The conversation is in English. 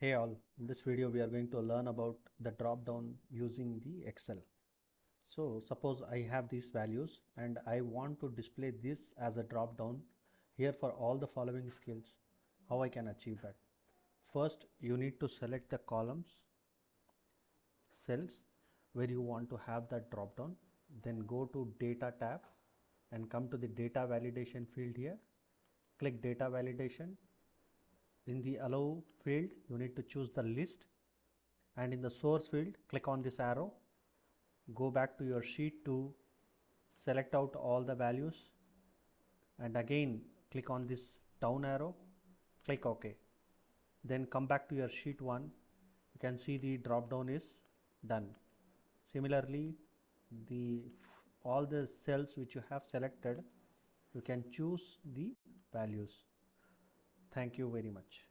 Hey all, in this video we are going to learn about the drop down using the Excel. So suppose I have these values and I want to display this as a drop down here for all the following skills. How I can achieve that? First, you need to select the columns, cells where you want to have that drop down. Then go to data tab and come to the data validation field here. Click data validation. In the allow field, you need to choose the list, and in the source field, click on this arrow. Go back to your sheet to select out all the values, and again click on this down arrow, click OK. Then come back to your sheet 1. You can see the drop down is done. Similarly, all the cells which you have selected, you can choose the values. Thank you very much.